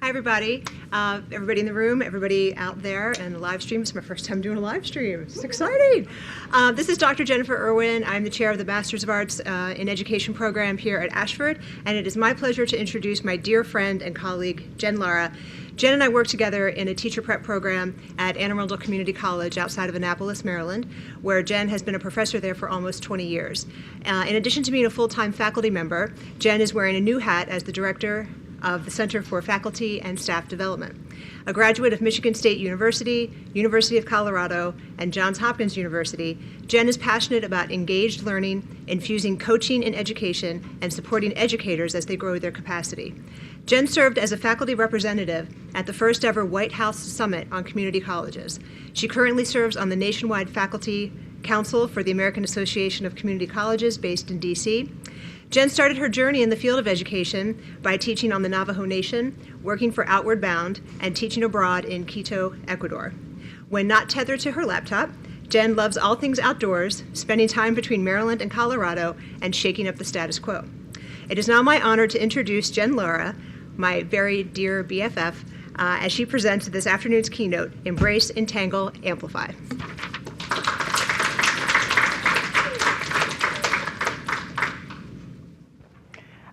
Hi, everybody. Everybody in the room, everybody out there, and the live stream. It's my first time doing a live stream. It's exciting. This is Dr. Jennifer Irwin. I'm the chair of the Master's of Arts in Education program here at Ashford, and it is my pleasure to introduce my dear friend and colleague, Jen Lara. Jen and I work together in a teacher prep program at Anne Arundel Community College outside of Annapolis, Maryland, where Jen has been a professor there for almost 20 years. In addition to being a full-time faculty member, Jen is wearing a new hat as the director of the Center for Faculty and Staff Development. A graduate of Michigan State University, University of Colorado, and Johns Hopkins University, Jen is passionate about engaged learning, infusing coaching in education, and supporting educators as they grow their capacity. Jen served as a faculty representative at the first ever White House Summit on Community Colleges. She currently serves on the nationwide Faculty Council for the American Association of Community Colleges based in DC. Jen started her journey in the field of education by teaching on the Navajo Nation, working for Outward Bound, and teaching abroad in Quito, Ecuador. When not tethered to her laptop, Jen loves all things outdoors, spending time between Maryland and Colorado, and shaking up the status quo. It is now my honor to introduce Jen Lara, my very dear BFF, as she presents this afternoon's keynote, Embrace, Entangle, Amplify.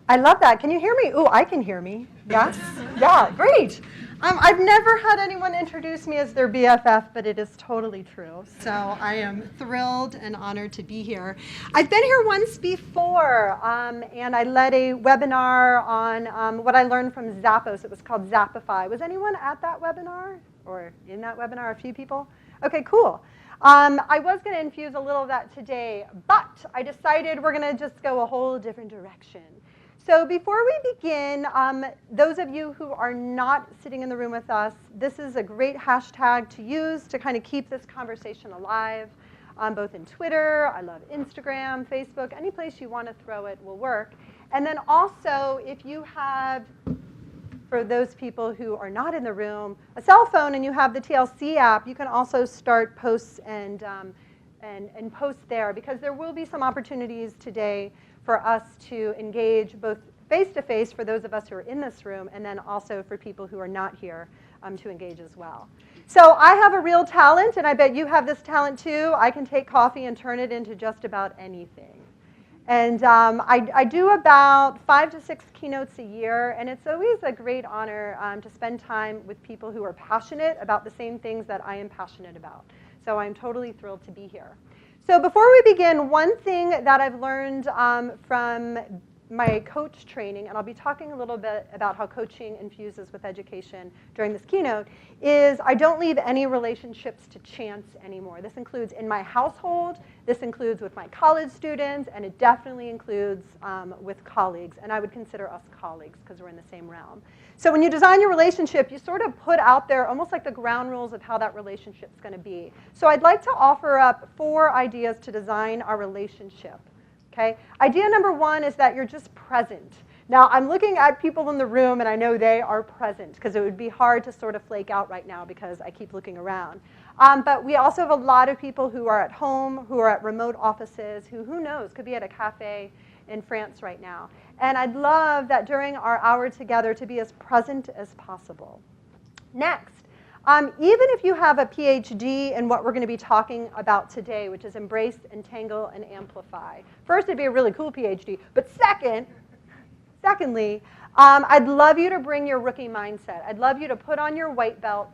I love that. Can you hear me? Ooh, I can hear me. Yes? Yeah, great. I've never had anyone introduce me as their BFF, but it is totally true. So I am thrilled and honored to be here. I've been here once before, and I led a webinar on what I learned from Zappos. It was called Zappify. Was anyone at that webinar or in that webinar? A few people? Okay, cool. I was going to infuse a little of that today, but I decided we're going to just go a whole different direction. So before we begin, those of you who are not sitting in the room with us, this is a great hashtag to use to kind of keep this conversation alive, both in Twitter, I love Instagram, Facebook, any place you want to throw it will work. And then also, if you have, for those people who are not in the room, a cell phone and you have the TLC app, you can also start posts and post there, because there will be some opportunities today for us to engage both face-to-face for those of us who are in this room, and then also for people who are not here to engage as well. So I have a real talent, and I bet you have this talent too. I can take coffee and turn it into just about anything. And I do about 5 to 6 keynotes a year, and it's always a great honor to spend time with people who are passionate about the same things that I am passionate about. So I'm totally thrilled to be here. So before we begin, one thing that I've learned from my coach training, and I'll be talking a little bit about how coaching infuses with education during this keynote, is I don't leave any relationships to chance anymore. This includes in my household, this includes with my college students, and it definitely includes with colleagues. And I would consider us colleagues because we're in the same realm. So when you design your relationship, you sort of put out there almost like the ground rules of how that relationship's going to be. So I'd like to offer up 4 ideas to design our relationship. Okay? Idea number 1 is that you're just present. Now, I'm looking at people in the room, and I know they are present, because it would be hard to sort of flake out right now because I keep looking around. But we also have a lot of people who are at home, who are at remote offices, who knows, could be at a cafe in France right now. And I'd love that during our hour together to be as present as possible. Next, even if you have a PhD in what we're going to be talking about today, which is Embrace, Entangle, and Amplify. First, it'd be a really cool PhD. But secondly, I'd love you to bring your rookie mindset. I'd love you to put on your white belt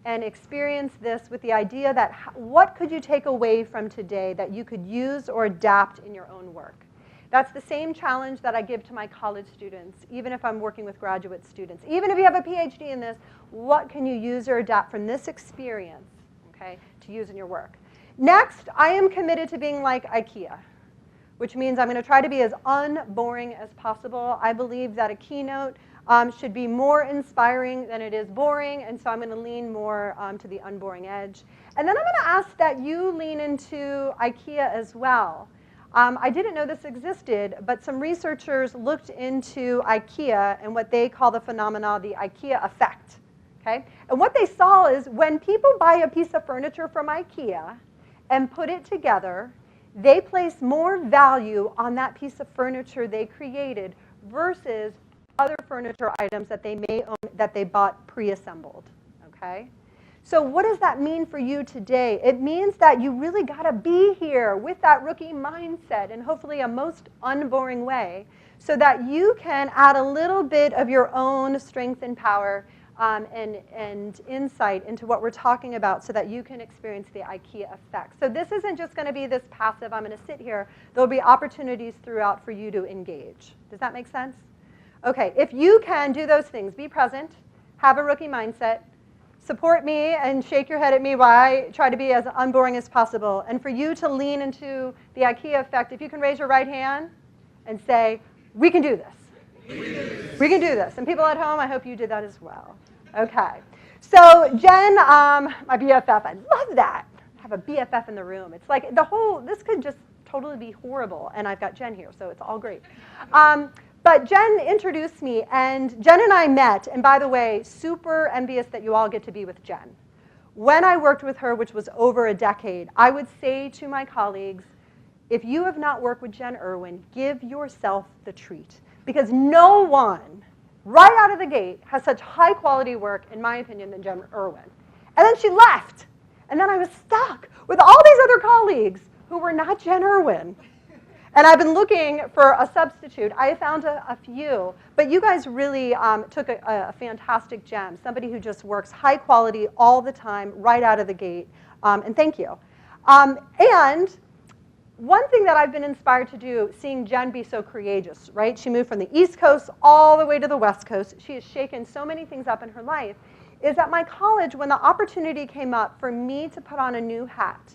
and experience this with the idea that what could you take away from today that you could use or adapt in your own work? That's the same challenge that I give to my college students, even if I'm working with graduate students. Even if you have a PhD in this, what can you use or adapt from this experience, okay, to use in your work? Next, I am committed to being like IKEA, which means I'm going to try to be as unboring as possible. I believe that a keynote should be more inspiring than it is boring, and so I'm going to lean more to the unboring edge. And then I'm going to ask that you lean into IKEA as well. I didn't know this existed, but some researchers looked into IKEA and what they call the phenomena, the IKEA effect. Okay? And what they saw is when people buy a piece of furniture from IKEA and put it together, they place more value on that piece of furniture they created versus other furniture items that they may own that they bought pre-assembled, okay? So what does that mean for you today? It means that you really got to be here with that rookie mindset in hopefully a most unboring way so that you can add a little bit of your own strength and power and insight into what we're talking about so that you can experience the IKEA effect. So this isn't just going to be this passive, I'm going to sit here. There'll be opportunities throughout for you to engage. Does that make sense? Okay, if you can do those things, be present, have a rookie mindset, support me and shake your head at me while I try to be as unboring as possible. And for you to lean into the IKEA effect, if you can raise your right hand and say, we can do this. We can do this. And people at home, I hope you did that as well. Okay. So Jen, my BFF, I love that. Have a BFF in the room. It's like this could just totally be horrible. And I've got Jen here, so it's all great. But Jen introduced me, and Jen and I met, and by the way, super envious that you all get to be with Jen. When I worked with her, which was over a decade, I would say to my colleagues, if you have not worked with Jen Irwin, give yourself the treat. Because no one, right out of the gate, has such high quality work, in my opinion, than Jen Irwin. And then she left. And then I was stuck with all these other colleagues who were not Jen Irwin. And I've been looking for a substitute. I found a few. But you guys really took a fantastic gem, somebody who just works high quality all the time, right out of the gate. And thank you. And one thing that I've been inspired to do, seeing Jen be so courageous, right? She moved from the East Coast all the way to the West Coast. She has shaken so many things up in her life, is at my college, when the opportunity came up for me to put on a new hat,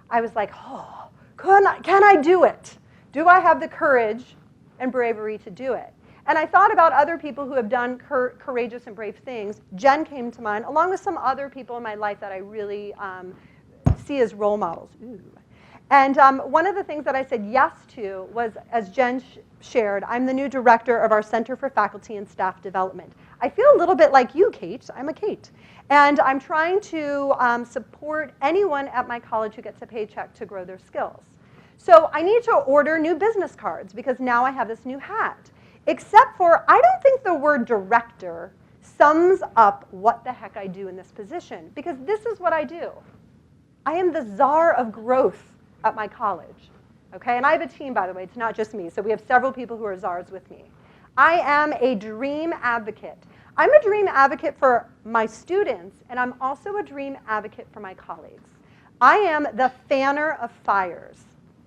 I was like, oh, can I do it? Do I have the courage and bravery to do it? And I thought about other people who have done courageous and brave things. Jen came to mind, along with some other people in my life that I really see as role models. Ooh. And one of the things that I said yes to was, as Jen shared, I'm the new director of our Center for Faculty and Staff Development. I feel a little bit like you, Kate. I'm a Kate. And I'm trying to support anyone at my college who gets a paycheck to grow their skills. So I need to order new business cards because now I have this new hat. Except for, I don't think the word director sums up what the heck I do in this position, because this is what I do. I am the czar of growth at my college. Okay? And I have a team, by the way. It's not just me. So we have several people who are czars with me. I am a dream advocate. I'm a dream advocate for my students, and I'm also a dream advocate for my colleagues. I am the fanner of fires.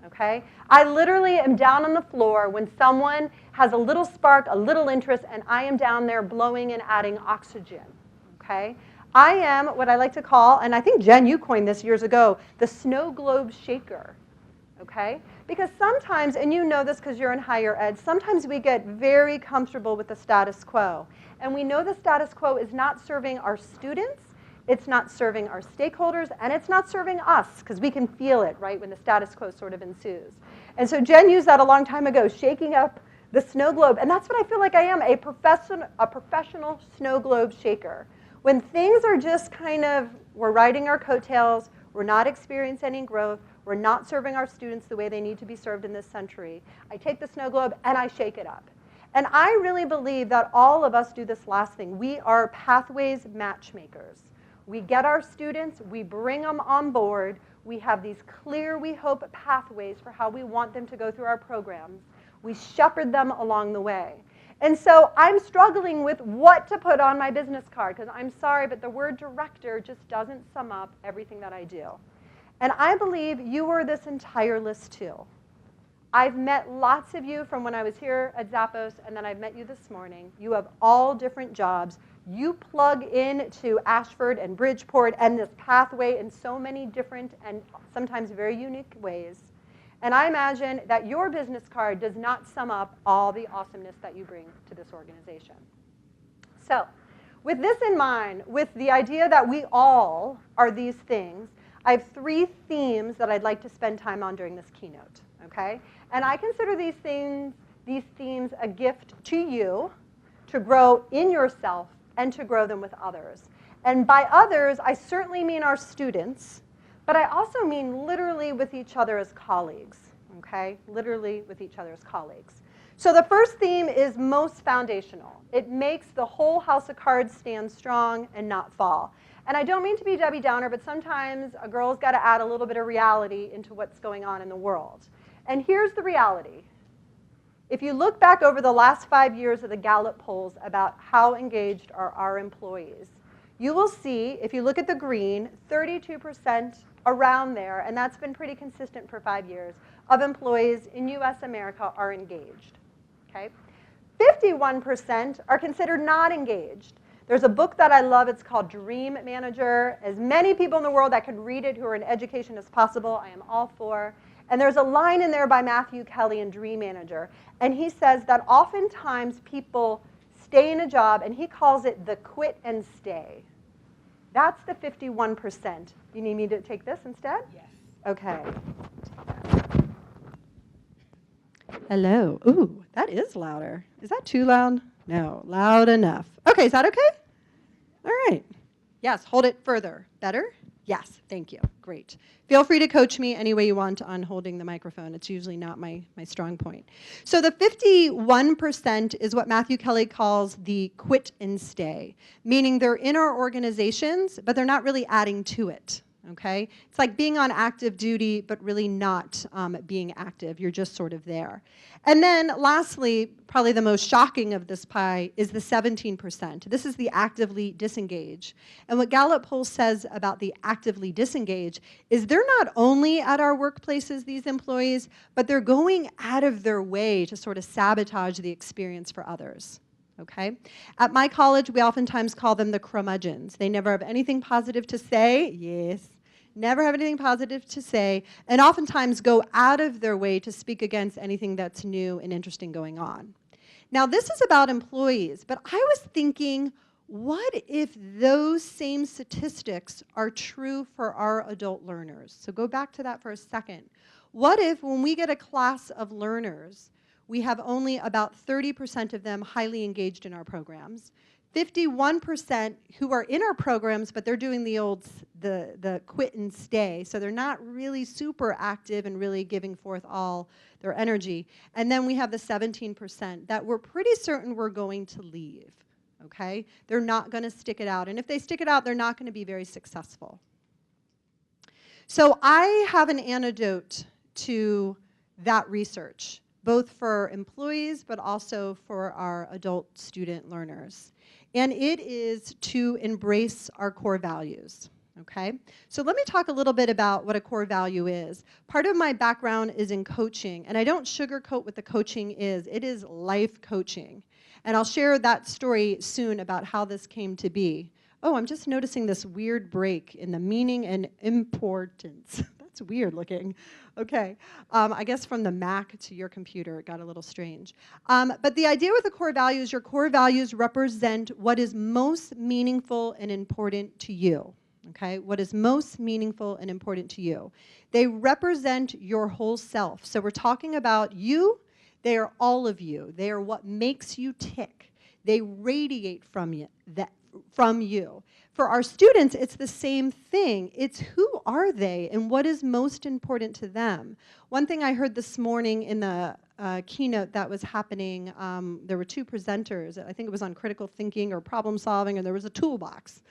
Okay? I literally am down on the floor when someone has a little spark, a little interest, and I am down there blowing and adding oxygen. Okay? I am what I like to call, and I think, Jen, you coined this years ago, the snow globe shaker. Okay? Because sometimes, and you know this because you're in higher ed, sometimes we get very comfortable with the status quo. And we know the status quo is not serving our students, it's not serving our stakeholders, and it's not serving us, because we can feel it, right, when the status quo sort of ensues. And so Jen used that a long time ago, shaking up the snow globe. And that's what I feel like I am, a professional snow globe shaker. When things are just kind of, we're riding our coattails, we're not experiencing any growth, we're not serving our students the way they need to be served in this century, I take the snow globe and I shake it up. And I really believe that all of us do this last thing. We are pathways matchmakers. We get our students, we bring them on board, we have these clear, we hope, pathways for how we want them to go through our programs. We shepherd them along the way. And so I'm struggling with what to put on my business card, because I'm sorry, but the word director just doesn't sum up everything that I do. And I believe you are this entire list too. I've met lots of you from when I was here at Zappos, and then I've met you this morning. You have all different jobs. You plug into Ashford and Bridgeport and this pathway in so many different and sometimes very unique ways. And I imagine that your business card does not sum up all the awesomeness that you bring to this organization. So with this in mind, with the idea that we all are these things, I have 3 themes that I'd like to spend time on during this keynote. Okay? And I consider these themes a gift to you to grow in yourself and to grow them with others. And by others, I certainly mean our students, but I also mean literally with each other as colleagues, okay? Literally with each other as colleagues. So the first theme is most foundational. It makes the whole house of cards stand strong and not fall. And I don't mean to be Debbie Downer, but sometimes a girl's got to add a little bit of reality into what's going on in the world. And here's the reality. If you look back over the last 5 years of the Gallup polls about how engaged are our employees, you will see, if you look at the green, 32% around there, and that's been pretty consistent for 5 years, of employees in US America are engaged. Okay? 51% are considered not engaged. There's a book that I love. It's called Dream Manager. As many people in the world that could read it who are in education as possible, I am all for. And there's a line in there by Matthew Kelly in Dream Manager. And he says that oftentimes people stay in a job, and he calls it the quit and stay. That's the 51%. You need me to take this instead? Yes. Okay. Hello. Ooh, that is louder. Is that too loud? No, loud enough. Okay, is that okay? All right. Yes, hold it further. Better? Yes, thank you. Great. Feel free to coach me any way you want on holding the microphone. It's usually not my strong point. So the 51% is what Matthew Kelly calls the quit and stay, meaning they're in our organizations, but they're not really adding to it. Okay? It's like being on active duty, but really not being active. You're just sort of there. And then lastly, probably the most shocking of this pie is the 17%. This is the actively disengaged. And what Gallup poll says about the actively disengaged is they're not only at our workplaces, these employees, but they're going out of their way to sort of sabotage the experience for others. Okay? At my college, we oftentimes call them the curmudgeons. They never have anything positive to say. Yes. Never have anything positive to say, and oftentimes go out of their way to speak against anything that's new and interesting going on. Now, this is about employees, but I was thinking, what if those same statistics are true for our adult learners? So go back to that for a second. What if when we get a class of learners, we have only about 30% of them highly engaged in our programs, 51% who are in our programs, but they're doing the quit and stay, so they're not really super active and really giving forth all their energy. And then we have the 17% that we're pretty certain we're going to leave, okay? They're not going to stick it out, and if they stick it out, they're not going to be very successful. So I have an antidote to that research, both for employees, but also for our adult student learners. And it is to embrace our core values, okay? So let me talk a little bit about what a core value is. Part of my background is in coaching, and I don't sugarcoat what the coaching is. It is life coaching. And I'll share that story soon about how this came to be. Oh, I'm just noticing this weird break in the meaning and importance. That's weird looking. Okay, I guess from the Mac to your computer, it got a little strange. But the idea with the core values, your core values represent what is most meaningful and important to you. Okay, what is most meaningful and important to you. They represent your whole self. So we're talking about you. They are all of you. They are what makes you tick. They radiate from you. For our students, it's the same thing. It's who are they and what is most important to them. One thing I heard this morning in the keynote that was happening, there were two presenters, I think it was on critical thinking or problem solving, and there was a toolbox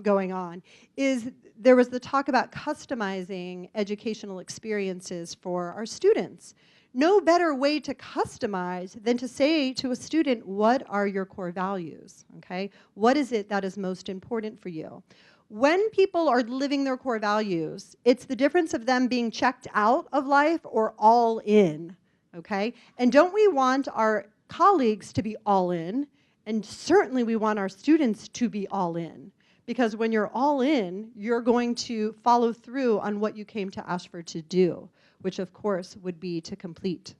going on, is there was the talk about customizing educational experiences for our students. No better way to customize than to say to a student, what are your core values, okay? What is it that is most important for you? When people are living their core values, it's the difference of them being checked out of life or all in, okay? And don't we want our colleagues to be all in? And certainly we want our students to be all in. Because when you're all in, you're going to follow through on what you came to Ashford to do, which of course would be to complete.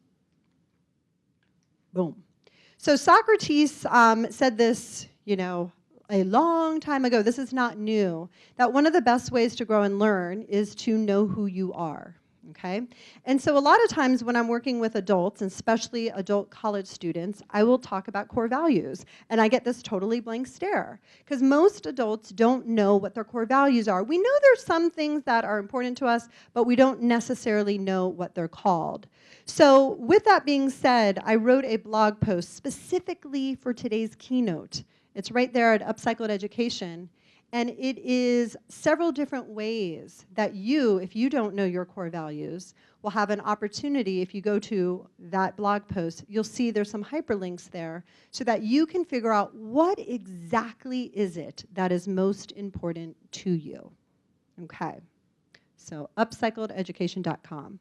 Boom. So Socrates said this, a long time ago. This is not new. That one of the best ways to grow and learn is to know who you are. Okay? And so a lot of times when I'm working with adults, and especially adult college students, I will talk about core values. And I get this totally blank stare, because most adults don't know what their core values are. We know there's some things that are important to us, but we don't necessarily know what they're called. So with that being said, I wrote a blog post specifically for today's keynote. It's right there at Upcycled Education. And it is several different ways that you, if you don't know your core values, will have an opportunity. If you go to that blog post, you'll see there's some hyperlinks there so that you can figure out what exactly is it that is most important to you. Okay, so upcyclededucation.com.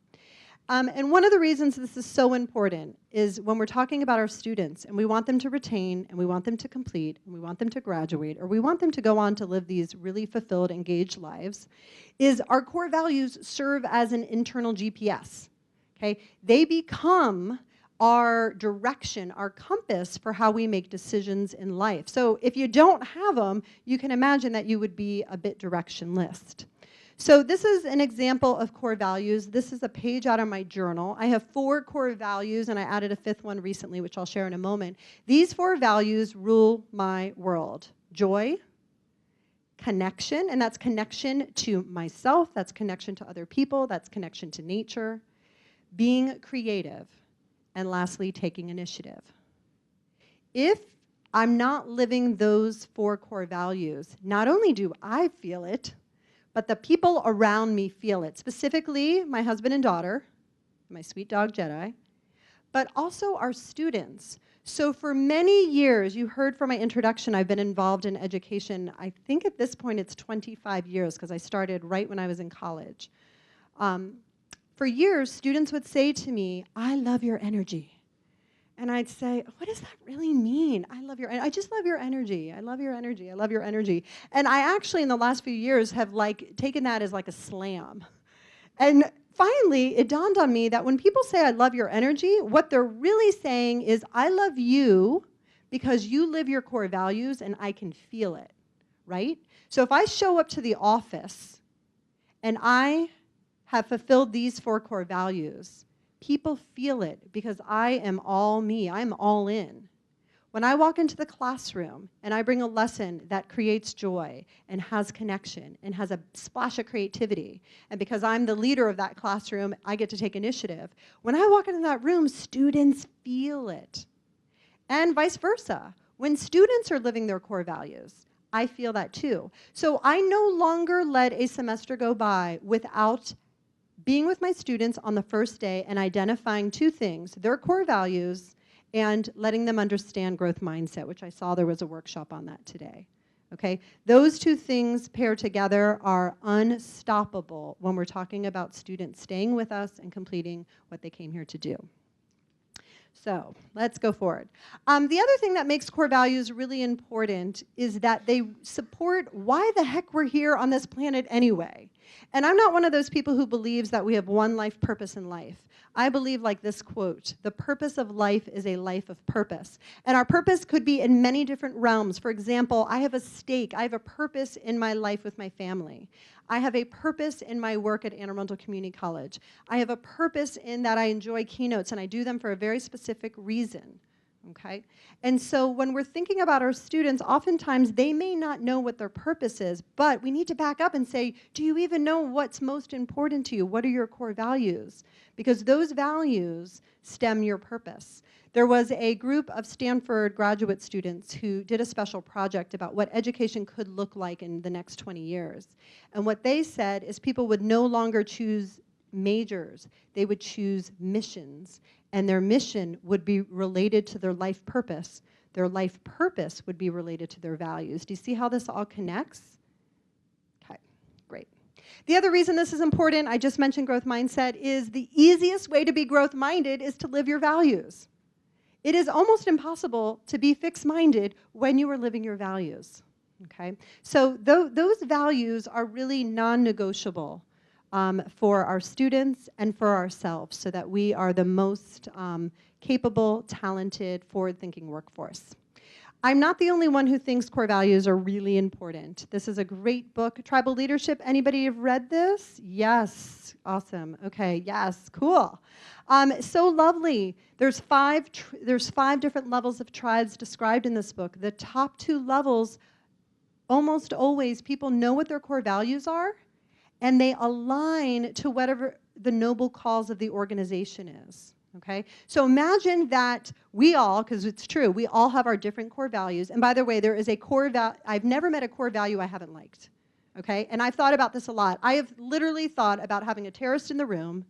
And one of the reasons this is so important is when we're talking about our students and we want them to retain and we want them to complete and we want them to graduate or we want them to go on to live these really fulfilled, engaged lives, is our core values serve as an internal GPS. Okay? They become our direction, our compass for how we make decisions in life. So if you don't have them, you can imagine that you would be a bit directionless. So this is an example of core values. This is a page out of my journal. I have 4 core values, and I added a 5th one recently, which I'll share in a moment. These 4 values rule my world. Joy, connection, and that's connection to myself, that's connection to other people, that's connection to nature, being creative, and lastly, taking initiative. If I'm not living those 4 core values, not only do I feel it, but the people around me feel it, specifically my husband and daughter, my sweet dog Jedi, but also our students. So for many years, you heard from my introduction, I've been involved in education. I think at this point it's 25 years because I started right when I was in college. For years, students would say to me, "I love your energy." And I'd say, what does that really mean? I just love your energy. I love your energy. I love your energy. And I actually, in the last few years, have taken that as like a slam. And finally, it dawned on me that when people say, I love your energy, what they're really saying is, I love you because you live your core values and I can feel it, right? So if I show up to the office and I have fulfilled these 4 core values, people feel it because I am all me. I'm all in. When I walk into the classroom and I bring a lesson that creates joy and has connection and has a splash of creativity, and because I'm the leader of that classroom, I get to take initiative. When I walk into that room, students feel it. And vice versa. When students are living their core values, I feel that too. So I no longer let a semester go by without being with my students on the first day and identifying 2 things, their core values and letting them understand growth mindset, which I saw there was a workshop on that today. Okay? Those 2 things paired together are unstoppable when we're talking about students staying with us and completing what they came here to do. So let's go forward. The other thing that makes core values really important is that they support why the heck we're here on this planet anyway. And I'm not one of those people who believes that we have one life purpose in life. I believe like this quote, the purpose of life is a life of purpose. And our purpose could be in many different realms. For example, I have a stake, I have a purpose in my life with my family. I have a purpose in my work at Anne Arundel Community College. I have a purpose in that I enjoy keynotes, and I do them for a very specific reason. Okay? And so when we're thinking about our students, oftentimes they may not know what their purpose is, but we need to back up and say, do you even know what's most important to you? What are your core values? Because those values stem your purpose. There was a group of Stanford graduate students who did a special project about what education could look like in the next 20 years. And what they said is people would no longer choose majors, they would choose missions. And their mission would be related to their life purpose. Their life purpose would be related to their values. Do you see how this all connects? Okay, great. The other reason this is important, I just mentioned growth mindset, is the easiest way to be growth-minded is to live your values. It is almost impossible to be fixed-minded when you are living your values. Okay? So those values are really non-negotiable. For our students and for ourselves so that we are the most capable, talented, forward-thinking workforce. I'm not the only one who thinks core values are really important. This is a great book, Tribal Leadership. Anybody have read this? Yes, awesome. Okay, yes, cool. So lovely. There's five different levels of tribes described in this book. The top 2 levels, almost always, people know what their core values are, and they align to whatever the noble cause of the organization is. Okay, so imagine that we all, because it's true, we all have our different core values. And by the way, there is a core value. I've never met a core value I haven't liked. Okay, and I've thought about this a lot. I have literally thought about having a terrorist in the room,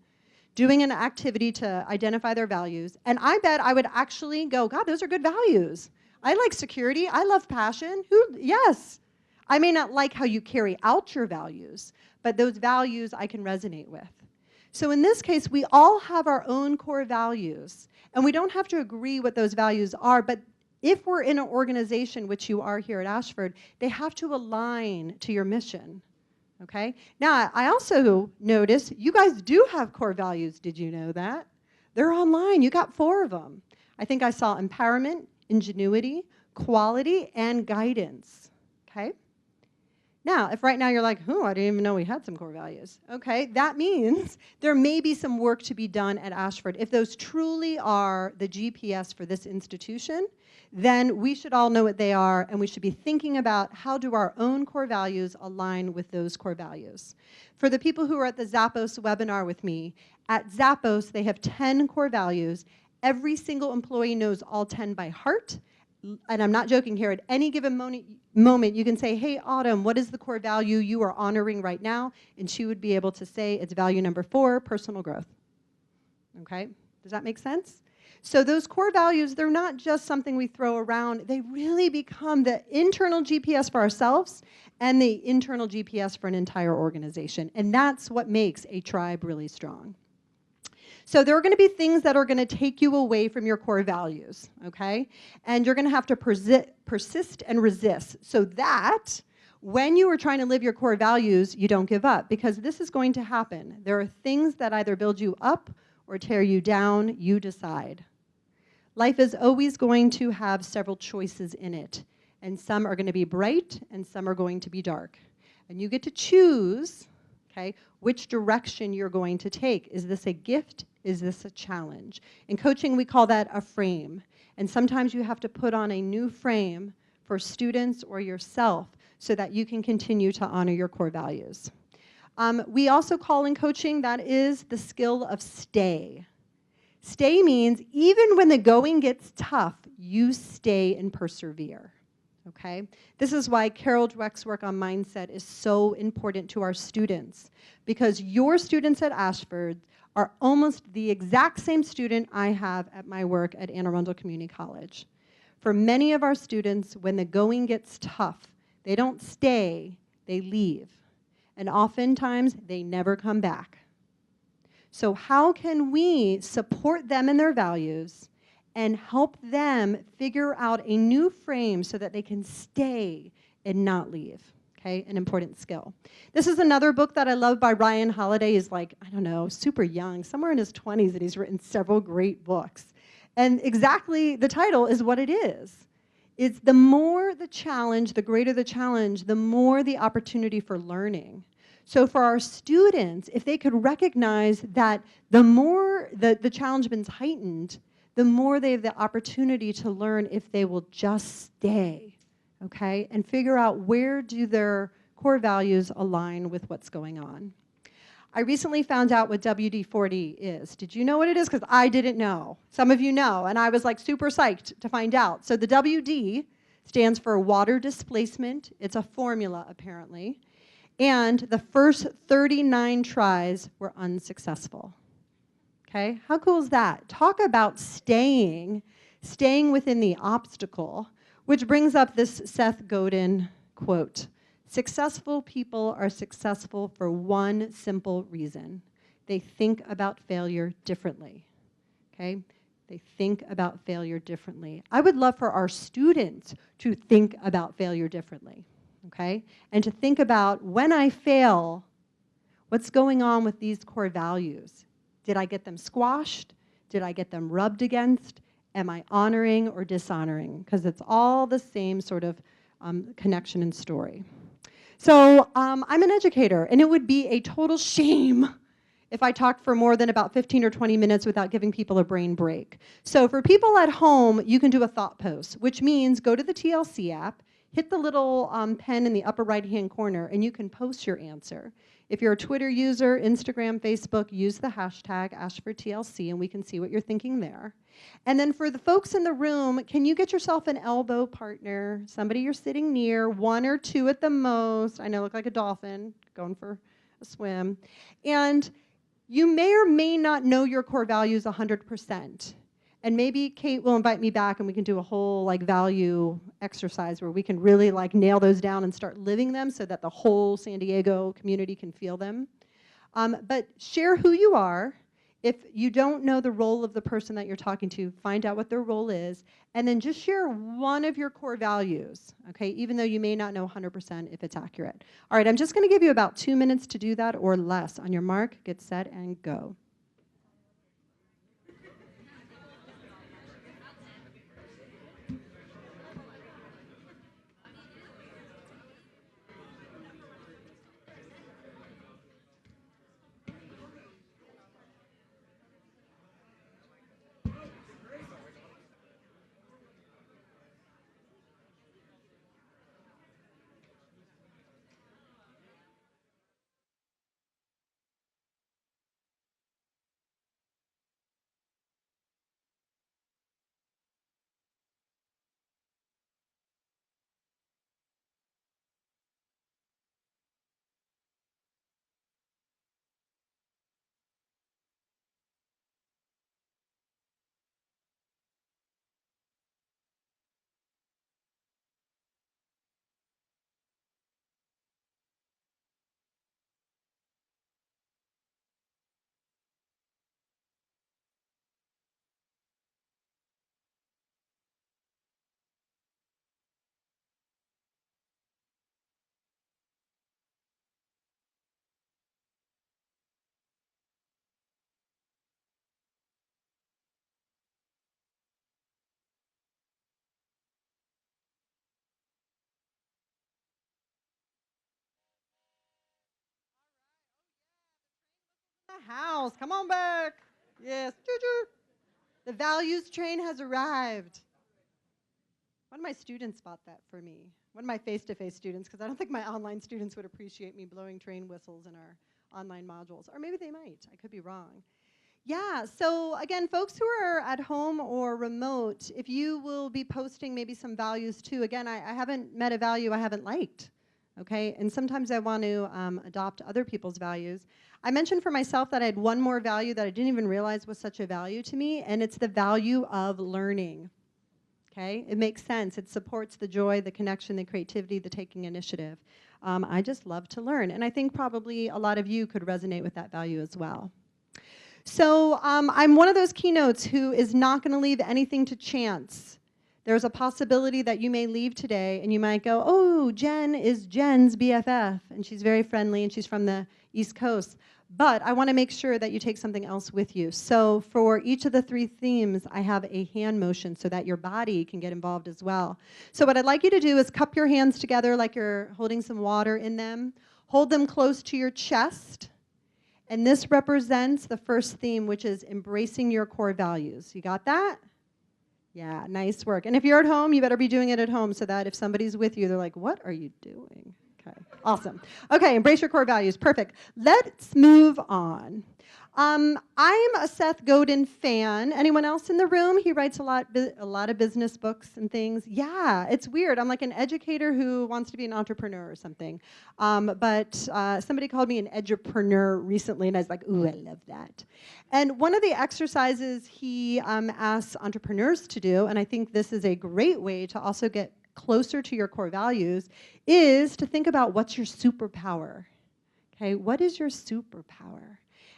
doing an activity to identify their values, and I bet I would actually go, God, those are good values. I like security. I love passion. Yes. I may not like how you carry out your values, but those values I can resonate with. So in this case, we all have our own core values, and we don't have to agree what those values are, but if we're in an organization, which you are here at Ashford, they have to align to your mission, okay? Now, I also noticed you guys do have core values. Did you know that? They're online. You got 4 of them. I think I saw empowerment, ingenuity, quality, and guidance, okay? Now, if right now you're like, I didn't even know we had some core values. Okay, that means there may be some work to be done at Ashford. If those truly are the GPS for this institution, then we should all know what they are, and we should be thinking about how do our own core values align with those core values. For the people who are at the Zappos webinar with me, at Zappos, they have 10 core values. Every single employee knows all 10 by heart. And I'm not joking here, at any given moment, you can say, hey, Autumn, what is the core value you are honoring right now? And she would be able to say it's value number 4, personal growth. Okay, does that make sense? So those core values, they're not just something we throw around. They really become the internal GPS for ourselves and the internal GPS for an entire organization. And that's what makes a tribe really strong. So there are going to be things that are going to take you away from your core values, okay? And you're going to have to persist and resist so that when you are trying to live your core values, you don't give up, because this is going to happen. There are things that either build you up or tear you down. You decide. Life is always going to have several choices in it, and some are going to be bright and some are going to be dark. And you get to choose, okay, which direction you're going to take. Is this a gift? Is this a challenge? In coaching, we call that a frame. And sometimes you have to put on a new frame for students or yourself so that you can continue to honor your core values. We also call in coaching, that is the skill of stay. Stay means even when the going gets tough, you stay and persevere. Okay? This is why Carol Dweck's work on mindset is so important to our students, because your students at Ashford are almost the exact same student I have at my work at Anne Arundel Community College. For many of our students, when the going gets tough, they don't stay, they leave. And oftentimes, they never come back. So how can we support them in their values and help them figure out a new frame so that they can stay and not leave? Okay, an important skill. This is another book that I love by Ryan Holiday. He's like, I don't know, super young, somewhere in his 20s, and he's written several great books. And exactly the title is what it is. It's the more the challenge, the greater the challenge, the more the opportunity for learning. So for our students, if they could recognize that the more the challenge becomes heightened, the more they have the opportunity to learn if they will just stay. Okay, and figure out where do their core values align with what's going on. I recently found out what WD-40 is. Did you know what it is? Because I didn't know. Some of you know, and I was like super psyched to find out. So the WD stands for water displacement. It's a formula, apparently. And the first 39 tries were unsuccessful. Okay, how cool is that? Talk about staying within the obstacle. Which brings up this Seth Godin quote. Successful people are successful for one simple reason. They think about failure differently. Okay? They think about failure differently. I would love for our students to think about failure differently. Okay? And to think about, when I fail, what's going on with these core values? Did I get them squashed? Did I get them rubbed against? Am I honoring or dishonoring? Because it's all the same sort of connection and story. So I'm an educator, and it would be a total shame if I talked for more than about 15 or 20 minutes without giving people a brain break. So for people at home, you can do a thought post, which means go to the TLC app, hit the little pen in the upper right-hand corner, and you can post your answer. If you're a Twitter user, Instagram, Facebook, use the hashtag #TLC, and we can see what you're thinking there. And then for the folks in the room, can you get yourself an elbow partner, somebody you're sitting near, 1 or 2 at the most. I know I look like a dolphin going for a swim. And you may or may not know your core values 100%. And maybe Kate will invite me back and we can do a whole value exercise where we can really nail those down and start living them so that the whole San Diego community can feel them. But share who you are. If you don't know the role of the person that you're talking to, find out what their role is, and then just share one of your core values, okay, even though you may not know 100% if it's accurate. All right, I'm just going to give you about 2 minutes to do that or less. On your mark, get set, and go. House, come on back. Yes. The values train has arrived. One of my students bought that for me. One of my face-to-face students, because I don't think my online students would appreciate me blowing train whistles in our online modules. Or maybe they might. I could be wrong. Yeah, so again, folks who are at home or remote, if you will be posting maybe some values too. Again, I haven't met a value I haven't liked. Okay, and sometimes I want to adopt other people's values. I mentioned for myself that I had one more value that I didn't even realize was such a value to me, and it's the value of learning. Okay, it makes sense. It supports the joy, the connection, the creativity, the taking initiative. I just love to learn, and I think probably a lot of you could resonate with that value as well. So I'm one of those keynotes who is not going to leave anything to chance. There's a possibility that you may leave today and you might go, oh, Jen is Jen's BFF, and she's very friendly and she's from the East Coast. But I want to make sure that you take something else with you. So for each of the 3 themes, I have a hand motion so that your body can get involved as well. So what I'd like you to do is cup your hands together like you're holding some water in them. Hold them close to your chest. And this represents the first theme, which is embracing your core values. You got that? Yeah, nice work. And if you're at home, you better be doing it at home so that if somebody's with you, they're like, what are you doing? Okay, awesome. Okay, embrace your core values. Perfect. Let's move on. I'm a Seth Godin fan. Anyone else in the room? He writes a lot of business books and things. Yeah, it's weird. I'm like an educator who wants to be an entrepreneur or something. But somebody called me an edupreneur recently, and I was like, ooh, I love that. And one of the exercises he asks entrepreneurs to do, and I think this is a great way to also get closer to your core values, is to think about what's your superpower. Okay, what is your superpower?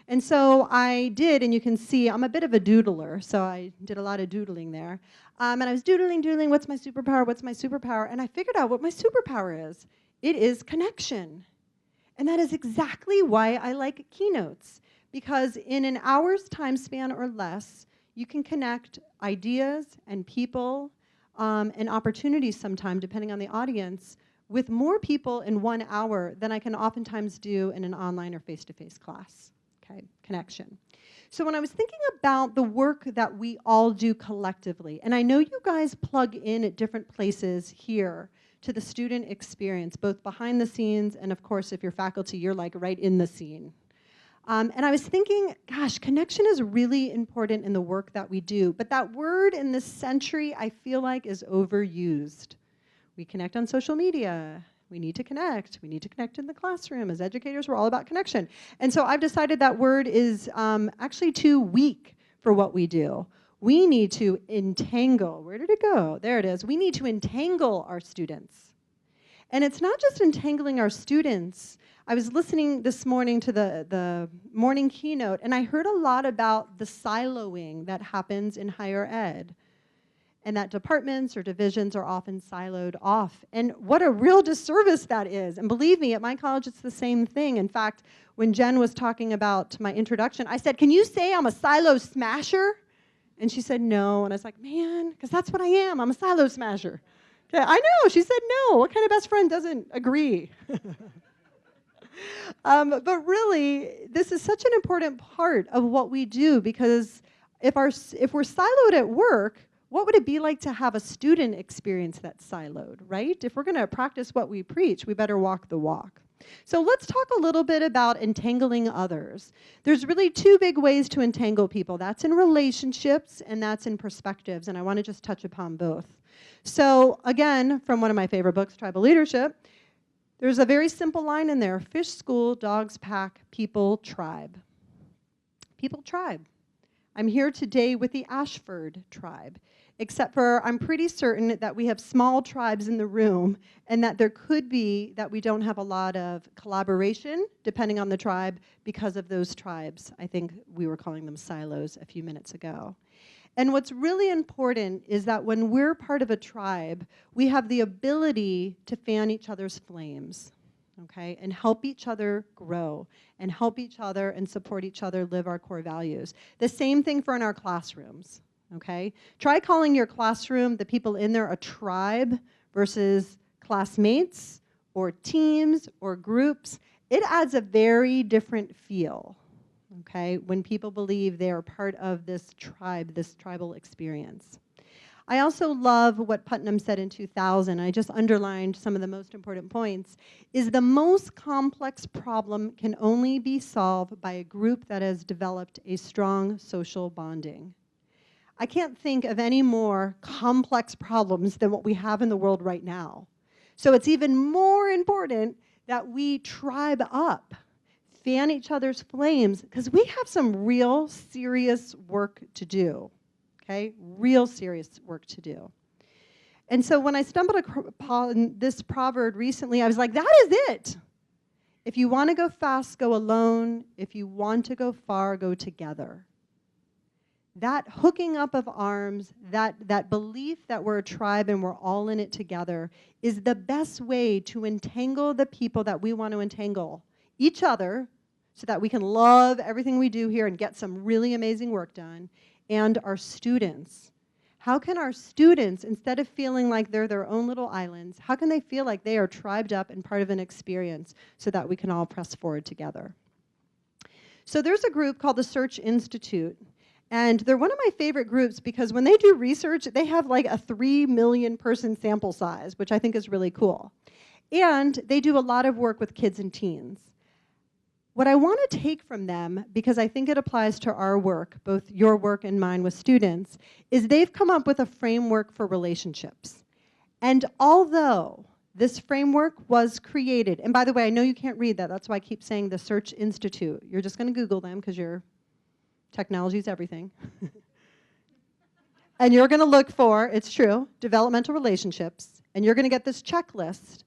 And so I did, and you can see I'm a bit of a doodler, so I did a lot of doodling there. And I was doodling, what's my superpower, what's my superpower? And I figured out what my superpower is. It is connection. And that is exactly why I like keynotes, because in an hour's time span or less, you can connect ideas and people and opportunities sometime, depending on the audience, with more people in 1 hour than I can oftentimes do in an online or face-to-face class. Okay, connection. So when I was thinking about the work that we all do collectively, and I know you guys plug in at different places here to the student experience, both behind the scenes and, of course, if you're faculty, you're like right in the scene. And I was thinking, gosh, connection is really important in the work that we do, but that word in this century, I feel like, is overused. We connect on social media. We need to connect. We need to connect in the classroom. As educators, we're all about connection. And so I've decided that word is actually too weak for what we do. We need to entangle. Where did it go? There it is. We need to entangle our students. And it's not just entangling our students. I was listening this morning to the morning keynote, and I heard a lot about the siloing that happens in higher ed, and that departments or divisions are often siloed off. And what a real disservice that is. And believe me, at my college, it's the same thing. In fact, when Jen was talking about my introduction, I said, can you say I'm a silo smasher? And she said, no. And I was like, man, because that's what I am. I'm a silo smasher. Okay, I know. She said, no. What kind of best friend doesn't agree? But really, this is such an important part of what we do, because if we're siloed at work, what would it be like to have a student experience that's siloed, right? If we're going to practice what we preach, we better walk the walk. So let's talk a little bit about entangling others. There's really two big ways to entangle people. That's in relationships and that's in perspectives, and I want to just touch upon both. So again, from one of my favorite books, Tribal Leadership, there's a very simple line in there: fish school, dogs pack, people tribe. People tribe. I'm here today with the Ashford tribe, except for I'm pretty certain that we have small tribes in the room, and that there could be that we don't have a lot of collaboration, depending on the tribe, because of those tribes. I think we were calling them silos a few minutes ago. And what's really important is that when we're part of a tribe, we have the ability to fan each other's flames. Okay, and help each other grow, and help each other and support each other live our core values. The same thing for in our classrooms, okay? Try calling your classroom, the people in there, a tribe versus classmates or teams or groups. It adds a very different feel, okay, when people believe they are part of this tribe, this tribal experience. I also love what Putnam said in 2000, I just underlined some of the most important points, is the most complex problem can only be solved by a group that has developed a strong social bonding. I can't think of any more complex problems than what we have in the world right now. So it's even more important that we tribe up, fan each other's flames, because we have some real serious work to do. Okay, real serious work to do. And so when I stumbled upon this proverb recently, I was like, that is it. If you want to go fast, go alone. If you want to go far, go together. That hooking up of arms, that belief that we're a tribe and we're all in it together is the best way to entangle the people that we want to entangle, each other, so that we can love everything we do here and get some really amazing work done, and our students. How can our students, instead of feeling like they're their own little islands, how can they feel like they are tribed up and part of an experience so that we can all press forward together? So there's a group called the Search Institute, and they're one of my favorite groups because when they do research, they have like a 3 million person sample size, which I think is really cool. And they do a lot of work with kids and teens. What I want to take from them, because I think it applies to our work, both your work and mine with students, is they've come up with a framework for relationships. And although this framework was created, and by the way, I know you can't read that, that's why I keep saying the Search Institute. You're just going to Google them because your technology is everything. And you're going to look for, it's true, developmental relationships, and you're going to get this checklist.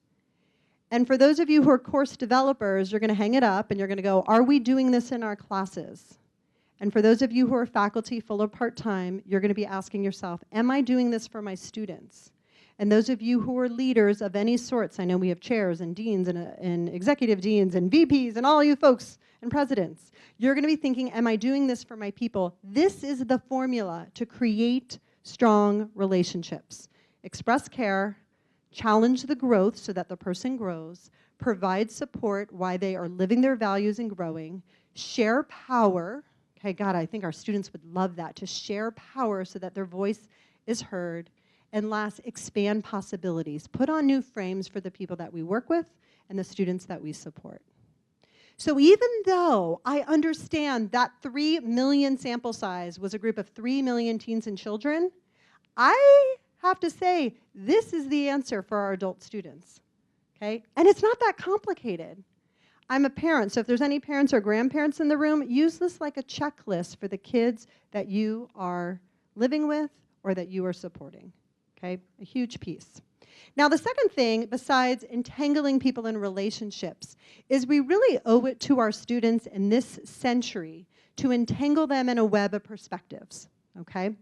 And for those of you who are course developers, you're going to hang it up and you're going to go, are we doing this in our classes? And for those of you who are faculty full or part-time, you're going to be asking yourself, am I doing this for my students? And those of you who are leaders of any sorts, I know we have chairs and deans and executive deans and VPs and all you folks and presidents, you're going to be thinking, am I doing this for my people? This is the formula to create strong relationships. Express care, challenge the growth so that the person grows, provide support while they are living their values and growing, share power. Okay, God, I think our students would love that, to share power so that their voice is heard. And last, expand possibilities. Put on new frames for the people that we work with and the students that we support. So even though I understand that 3 million sample size was a group of 3 million teens and children, I have to say, this is the answer for our adult students, okay? And it's not that complicated. I'm a parent, so if there's any parents or grandparents in the room, use this like a checklist for the kids that you are living with or that you are supporting, okay? A huge piece. Now, the second thing, besides entangling people in relationships, is we really owe it to our students in this century to entangle them in a web of perspectives, okay?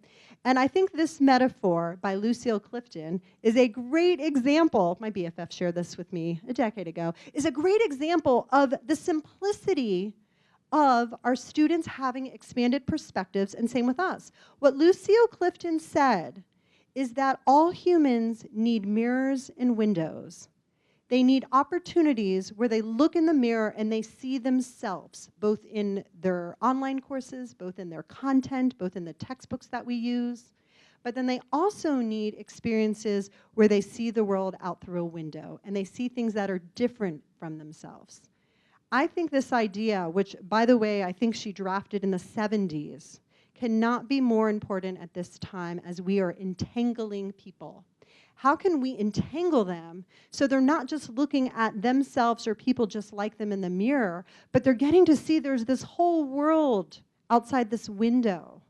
And I think this metaphor by Lucille Clifton is a great example, my BFF shared this with me a decade ago, is a great example of the simplicity of our students having expanded perspectives, and same with us. What Lucille Clifton said is that all humans need mirrors and windows. They need opportunities where they look in the mirror and they see themselves, both in their online courses, both in their content, both in the textbooks that we use. But then they also need experiences where they see the world out through a window and they see things that are different from themselves. I think this idea, which, by the way, I think she drafted in the 70s, cannot be more important at this time as we are entangling people. How can we entangle them so they're not just looking at themselves or people just like them in the mirror, but they're getting to see there's this whole world outside this window,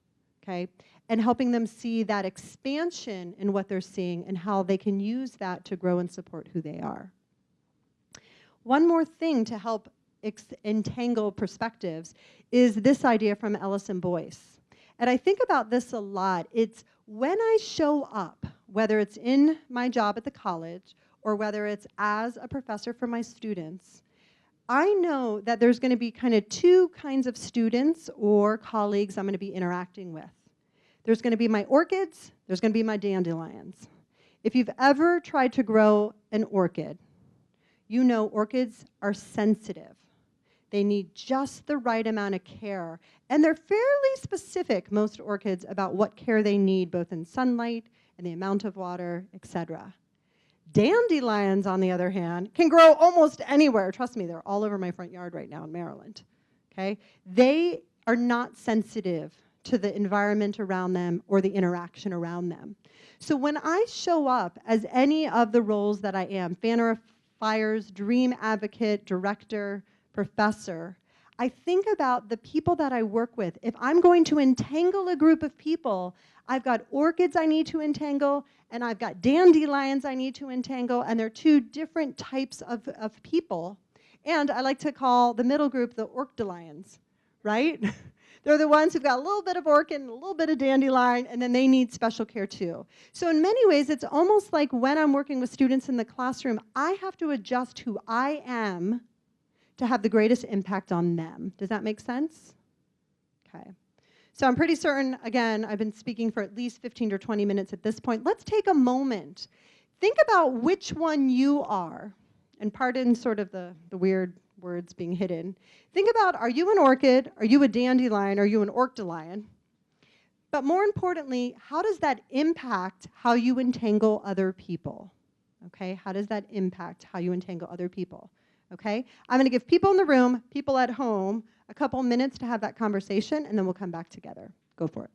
okay? And helping them see that expansion in what they're seeing and how they can use that to grow and support who they are. One more thing to help entangle perspectives is this idea from Ellison Boyce. And I think about this a lot. It's when I show up, whether it's in my job at the college or whether it's as a professor for my students, I know that there's going to be kind of two kinds of students or colleagues I'm going to be interacting with. There's going to be my orchids, there's going to be my dandelions. If you've ever tried to grow an orchid, you know orchids are sensitive. They need just the right amount of care. And they're fairly specific, most orchids, about what care they need, both in sunlight and the amount of water, etc. Dandelions, on the other hand, can grow almost anywhere. Trust me, they're all over my front yard right now in Maryland. Okay? They are not sensitive to the environment around them or the interaction around them. So when I show up as any of the roles that I am, fanner of fires, dream advocate, director, professor, I think about the people that I work with. If I'm going to entangle a group of people, I've got orchids I need to entangle, and I've got dandelions I need to entangle, and they're two different types of people. And I like to call the middle group the orchdelions, right? They're the ones who've got a little bit of orchid and a little bit of dandelion, and then they need special care too. So in many ways, it's almost like when I'm working with students in the classroom, I have to adjust who I am to have the greatest impact on them. Does that make sense? Okay. So I'm pretty certain, again, I've been speaking for at least 15 or 20 minutes at this point. Let's take a moment. Think about which one you are, and pardon sort of the weird words being hidden. Think about, are you an orchid? Are you a dandelion? Are you an orchdelion? But more importantly, how does that impact how you entangle other people? Okay, how does that impact how you entangle other people? Okay, I'm going to give people in the room, people at home, a couple minutes to have that conversation, and then we'll come back together. Go for it.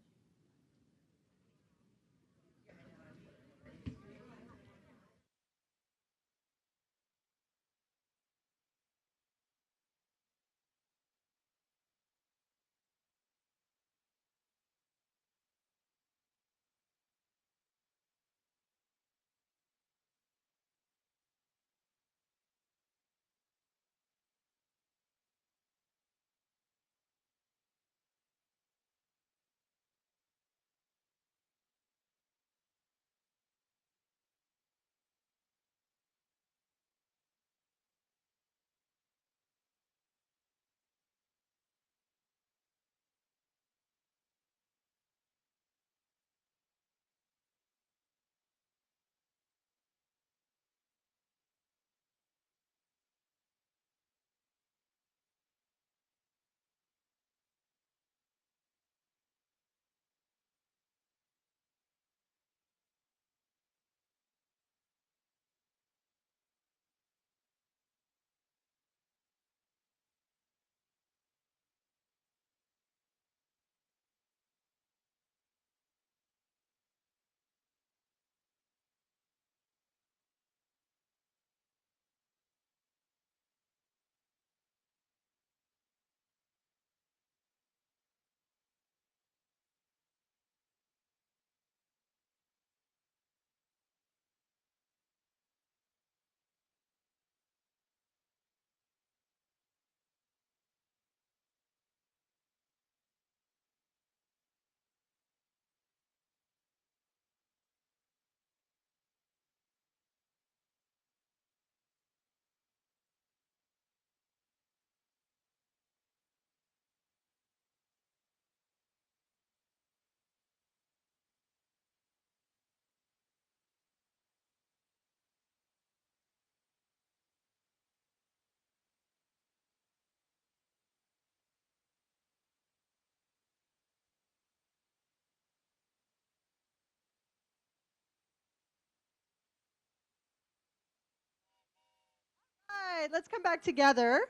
right, let's come back together.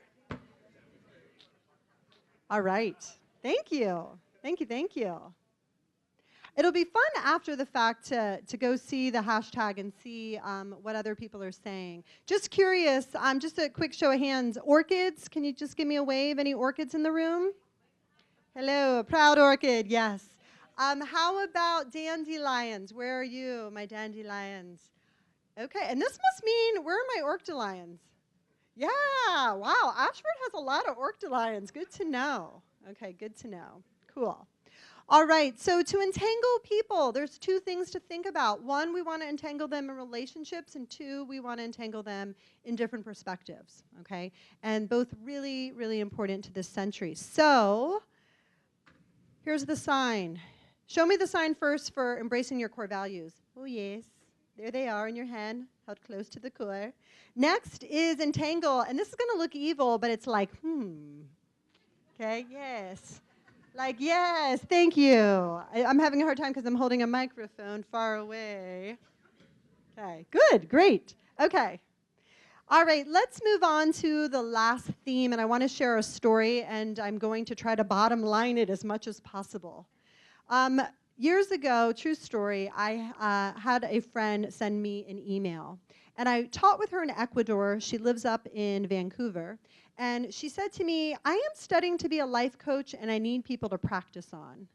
All right. Thank you. Thank you, thank you. It'll be fun after the fact to go see the hashtag and see what other people are saying. Just curious, just a quick show of hands. Orchids, can you just give me a wave? Any orchids in the room? Hello, proud orchid, yes. How about dandelions? Where are you, my dandelions? Okay, and this must mean, where are my orchidelions? Yeah, wow, Ashford has a lot of orchidelions. Good to know. Okay, good to know. Cool. All right, so to entangle people, there's two things to think about. One, we want to entangle them in relationships, and two, we want to entangle them in different perspectives, okay? And both really, really important to this century. So here's the sign. Show me the sign first for embracing your core values. Oh, yes. There they are in your hand, held close to the core. Next is entangle, and this is going to look evil, but it's like, Okay, yes. Like, yes, thank you. I'm having a hard time because I'm holding a microphone far away. Okay, good, great. Okay. All right, let's move on to the last theme, and I want to share a story, and I'm going to try to bottom line it as much as possible. Years ago, true story, I had a friend send me an email. And I taught with her in Ecuador. She lives up in Vancouver. And she said to me, I am studying to be a life coach, and I need people to practice on.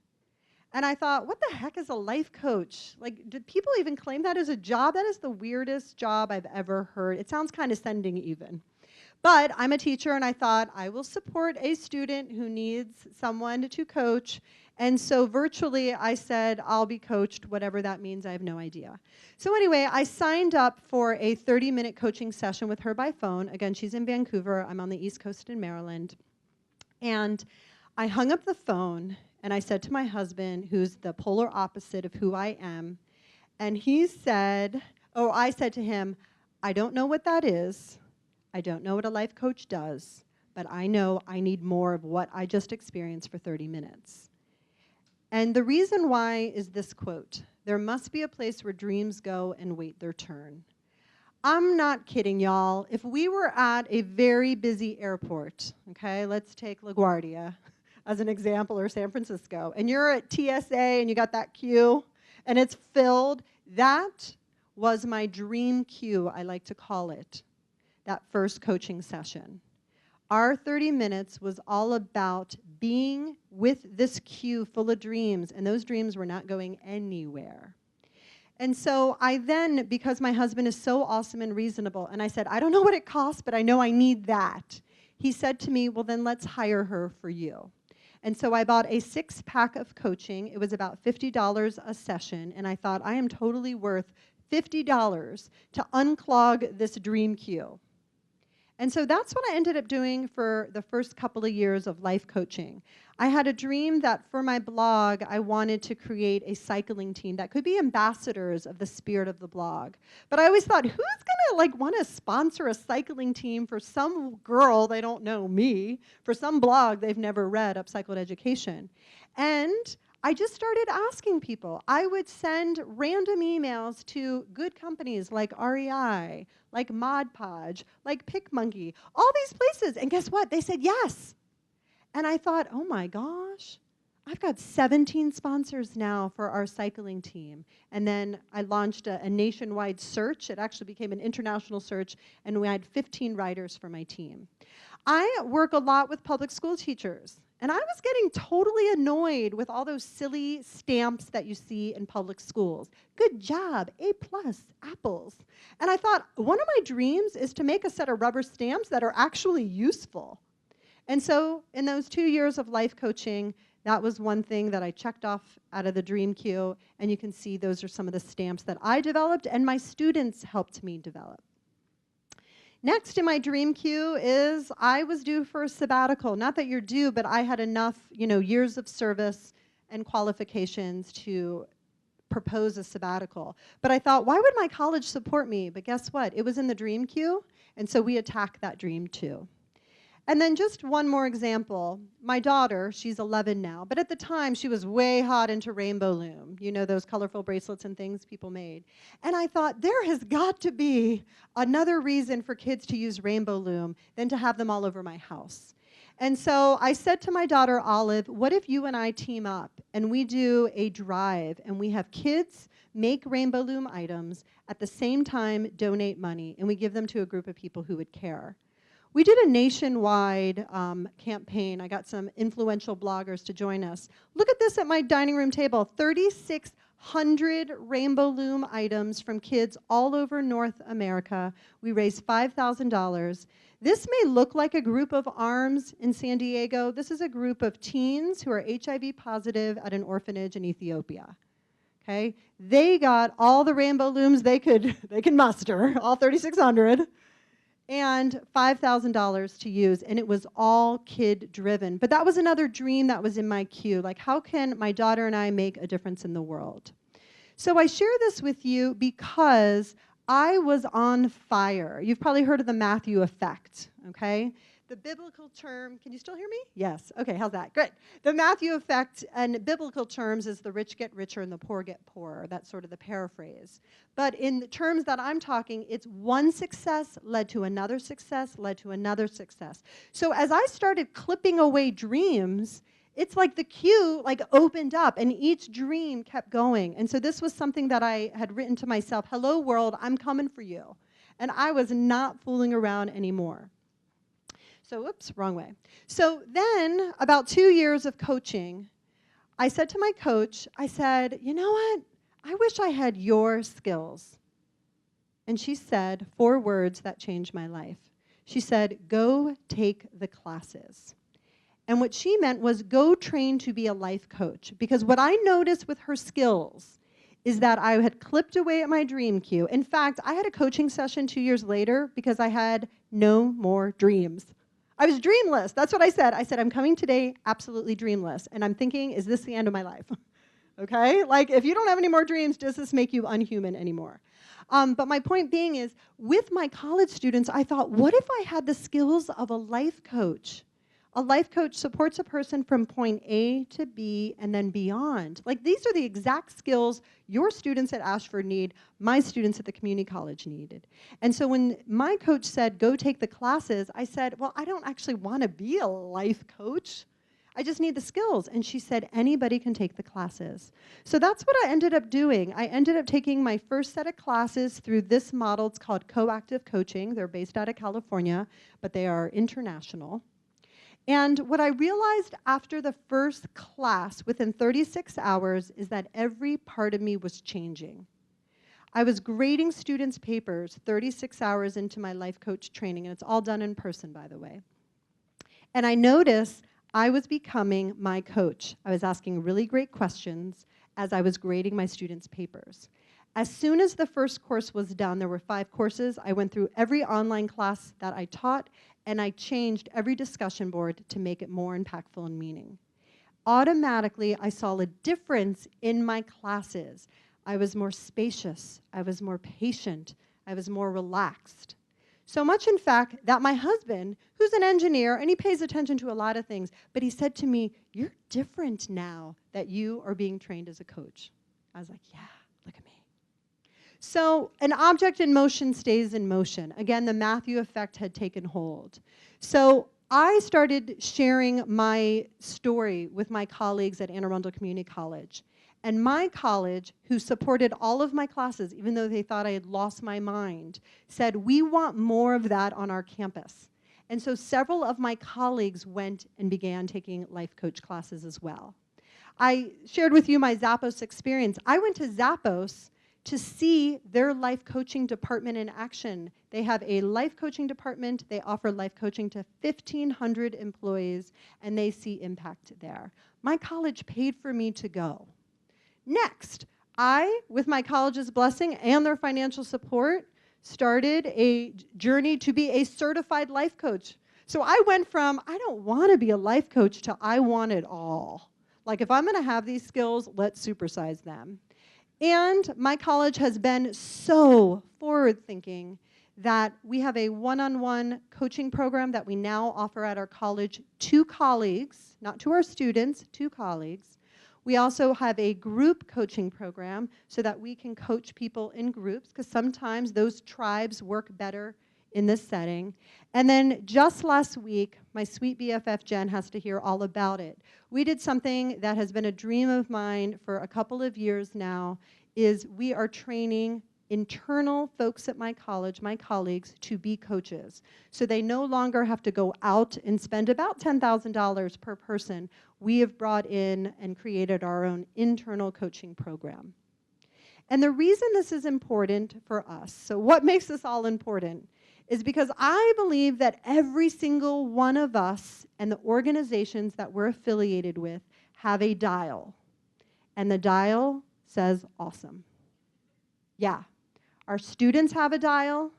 And I thought, what the heck is a life coach? Like, do people even claim that as a job? That is the weirdest job I've ever heard. It sounds condescending even. But I'm a teacher, and I thought I will support a student who needs someone to coach. And so virtually, I said, I'll be coached, whatever that means. I have no idea. So anyway, I signed up for a 30-minute coaching session with her by phone. Again, she's in Vancouver. I'm on the East Coast in Maryland. And I hung up the phone, and I said to my husband, who's the polar opposite of who I am, and he said, I said to him, I don't know what that is. I don't know what a life coach does, but I know I need more of what I just experienced for 30 minutes. And the reason why is this quote: there must be a place where dreams go and wait their turn. I'm not kidding, y'all. If we were at a very busy airport, okay, let's take LaGuardia as an example, or San Francisco, and you're at TSA and you got that queue and it's filled, that was my dream queue, I like to call it, that first coaching session. Our 30 minutes was all about being with this queue full of dreams, and those dreams were not going anywhere. And so I then, because my husband is so awesome and reasonable, and I said, I don't know what it costs, but I know I need that. He said to me, well, then let's hire her for you. And so I bought a 6-pack of coaching. It was about $50 a session, and I thought, I am totally worth $50 to unclog this dream queue. And so that's what I ended up doing for the first couple of years of life coaching. I had a dream that for my blog, I wanted to create a cycling team that could be ambassadors of the spirit of the blog. But I always thought, who's gonna want to sponsor a cycling team for some girl they don't know, me, for some blog they've never read, Upcycled Education? And I just started asking people. I would send random emails to good companies like REI, like Mod Podge, like PicMonkey, all these places. And guess what? They said yes. And I thought, oh my gosh, I've got 17 sponsors now for our cycling team. And then I launched a nationwide search. It actually became an international search, and we had 15 writers for my team. I work a lot with public school teachers. And I was getting totally annoyed with all those silly stamps that you see in public schools. Good job, A+, apples. And I thought, one of my dreams is to make a set of rubber stamps that are actually useful. And so in those 2 years of life coaching, that was one thing that I checked off out of the dream queue. And you can see those are some of the stamps that I developed and my students helped me develop. Next in my dream queue is I was due for a sabbatical. Not that you're due, but I had enough, years of service and qualifications to propose a sabbatical. But I thought, why would my college support me? But guess what? It was in the dream queue, and so we attacked that dream too. And then just one more example. My daughter, she's 11 now, but at the time she was way hot into Rainbow Loom. You know, those colorful bracelets and things people made. And I thought, there has got to be another reason for kids to use Rainbow Loom than to have them all over my house. And so I said to my daughter, Olive, what if you and I team up and we do a drive and we have kids make Rainbow Loom items, at the same time donate money, and we give them to a group of people who would care. We did a nationwide campaign. I got some influential bloggers to join us. Look at this at my dining room table, 3,600 Rainbow Loom items from kids all over North America. We raised $5,000. This may look like a group of arms in San Diego. This is a group of teens who are HIV positive at an orphanage in Ethiopia. Okay? They got all the Rainbow Looms they could muster, all 3,600. And $5,000 to use, and it was all kid-driven. But that was another dream that was in my queue, like how can my daughter and I make a difference in the world? So I share this with you because I was on fire. You've probably heard of the Matthew effect, okay? The biblical term, can you still hear me? Yes, okay, how's that? Good. The Matthew effect in biblical terms is the rich get richer and the poor get poorer. That's sort of the paraphrase. But in the terms that I'm talking, it's one success led to another success, led to another success. So as I started clipping away dreams, it's like the queue opened up and each dream kept going. And so this was something that I had written to myself, hello world, I'm coming for you. And I was not fooling around anymore. So, oops, wrong way. So then, about 2 years of coaching, I said to my coach, I said, you know what? I wish I had your skills. And she said 4 words that changed my life. She said, go take the classes. And what she meant was go train to be a life coach. Because what I noticed with her skills is that I had clipped away at my dream queue. In fact, I had a coaching session 2 years later because I had no more dreams. I was dreamless. That's what I said. I said, I'm coming today absolutely dreamless. And I'm thinking, is this the end of my life? Okay? Like, if you don't have any more dreams, does this make you unhuman anymore? But my point being is, with my college students, I thought, what if I had the skills of a life coach? A life coach supports a person from point A to B and then beyond. Like, these are the exact skills your students at Ashford need, my students at the community college needed. And so when my coach said, go take the classes, I said, well, I don't actually want to be a life coach. I just need the skills. And she said, anybody can take the classes. So that's what I ended up doing. I ended up taking my first set of classes through this model. It's called Coactive Coaching. They're based out of California, but they are international. And what I realized after the first class, within 36 hours, is that every part of me was changing. I was grading students' papers 36 hours into my life coach training, and it's all done in person, by the way. And I noticed I was becoming my coach. I was asking really great questions as I was grading my students' papers. As soon as the first course was done, there were 5 courses, I went through every online class that I taught, and I changed every discussion board to make it more impactful and meaning. Automatically, I saw a difference in my classes. I was more spacious, I was more patient, I was more relaxed. So much, in fact, that my husband, who's an engineer, and he pays attention to a lot of things, but he said to me, you're different now that you are being trained as a coach. I was like, yeah, look at me. So an object in motion stays in motion. Again, the Matthew effect had taken hold. So I started sharing my story with my colleagues at Anne Arundel Community College. And my college, who supported all of my classes, even though they thought I had lost my mind, said, we want more of that on our campus. And so several of my colleagues went and began taking life coach classes as well. I shared with you my Zappos experience. I went to Zappos to see their life coaching department in action. They have a life coaching department. They offer life coaching to 1,500 employees, and they see impact there. My college paid for me to go. Next, I, with my college's blessing and their financial support, started a journey to be a certified life coach. So I went from, I don't want to be a life coach, to I want it all. Like, if I'm going to have these skills, let's supersize them. And my college has been so forward-thinking that we have a one-on-one coaching program that we now offer at our college to colleagues, not to our students, to colleagues. We also have a group coaching program so that we can coach people in groups, because sometimes those tribes work better in this setting. And then just last week, my sweet BFF Jen has to hear all about it. We did something that has been a dream of mine for a couple of years now, is we are training internal folks at my college, my colleagues, to be coaches. So they no longer have to go out and spend about $10,000 per person. We have brought in and created our own internal coaching program. And the reason this is important for us, so what makes this all important, is because I believe that every single one of us and the organizations that we're affiliated with have a dial. And the dial says awesome. Yeah. Our students have a dial,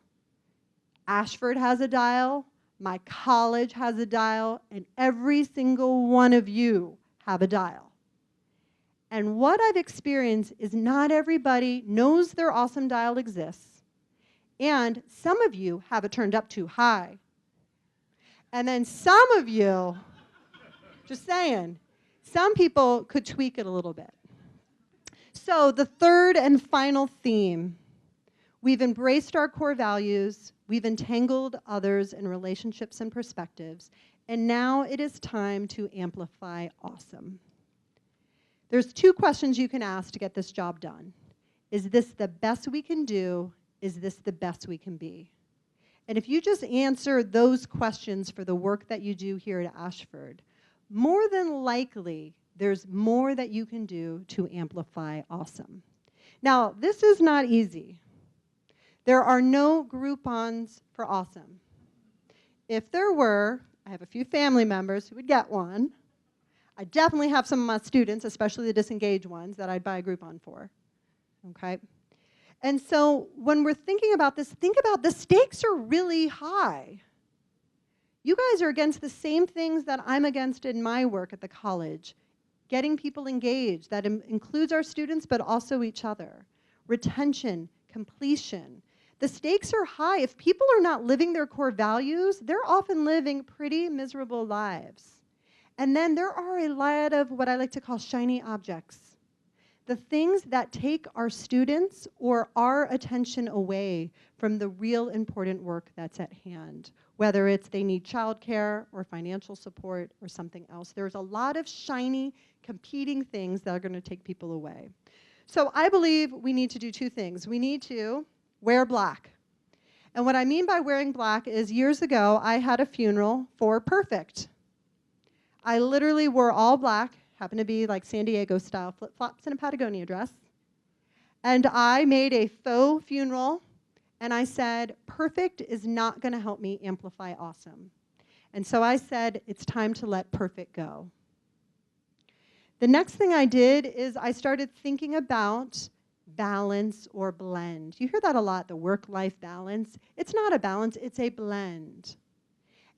Ashford has a dial, my college has a dial, and every single one of you have a dial. And what I've experienced is not everybody knows their awesome dial exists, and some of you have it turned up too high. And then some of you, just saying, some people could tweak it a little bit. So the third and final theme, we've embraced our core values, we've entangled others in relationships and perspectives, and now it is time to amplify awesome. There's two questions you can ask to get this job done. Is this the best we can do? Is this the best we can be? And if you just answer those questions for the work that you do here at Ashford, more than likely, there's more that you can do to amplify awesome. Now, this is not easy. There are no Groupons for awesome. If there were, I have a few family members who would get one. I definitely have some of my students, especially the disengaged ones, that I'd buy a Groupon for. Okay? And so when we're thinking about this, think about the stakes are really high. You guys are against the same things that I'm against in my work at the college. Getting people engaged, that includes our students, but also each other. Retention, completion. The stakes are high. If people are not living their core values, they're often living pretty miserable lives. And then there are a lot of what I like to call shiny objects. The things that take our students or our attention away from the real important work that's at hand, whether it's they need childcare or financial support or something else. There's a lot of shiny, competing things that are going to take people away. So I believe we need to do two things. We need to wear black. And what I mean by wearing black is years ago, I had a funeral for Perfect. I literally wore all black, happened to be like San Diego style, flip-flops and a Patagonia dress. And I made a faux funeral, and I said, perfect is not going to help me amplify awesome. And so I said, it's time to let perfect go. The next thing I did is I started thinking about balance or blend. You hear that a lot, the work-life balance. It's not a balance, it's a blend.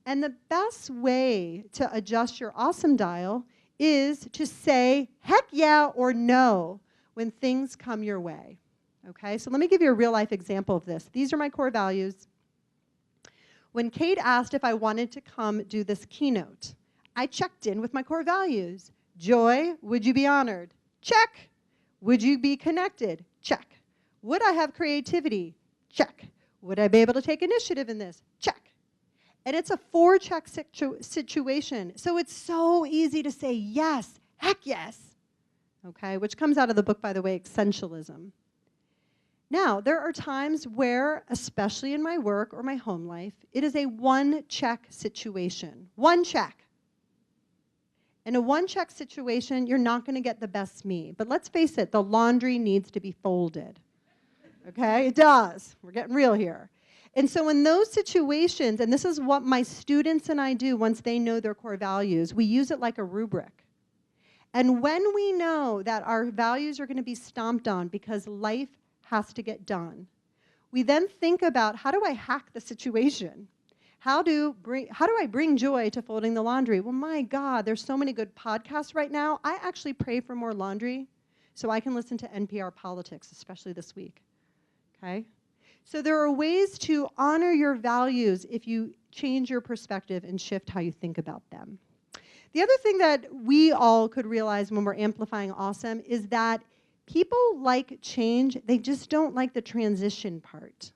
And the best way to adjust your awesome dial is to say heck yeah or no when things come your way. Okay, so let me give you a real-life example of this. These are my core values. When Kate asked if I wanted to come do this keynote, I checked in with my core values. Joy, would you be honored? Check. Would you be connected? Check. Would I have creativity? Check. Would I be able to take initiative in this? Check. And it's a four-check situation. So it's so easy to say yes, heck yes, okay, which comes out of the book, by the way, Essentialism. Now, there are times where, especially in my work or my home life, it is a one-check situation. One check. In a one-check situation, you're not going to get the best me. But let's face it, the laundry needs to be folded. Okay? It does. We're getting real here. And so in those situations, and this is what my students and I do once they know their core values, we use it like a rubric. And when we know that our values are going to be stomped on because life has to get done, we then think about, how do I hack the situation? How do I bring joy to folding the laundry? Well, my God, there's so many good podcasts right now. I actually pray for more laundry so I can listen to NPR politics, especially this week. Okay? So there are ways to honor your values if you change your perspective and shift how you think about them. The other thing that we all could realize when we're amplifying awesome is that people like change, they just don't like the transition part.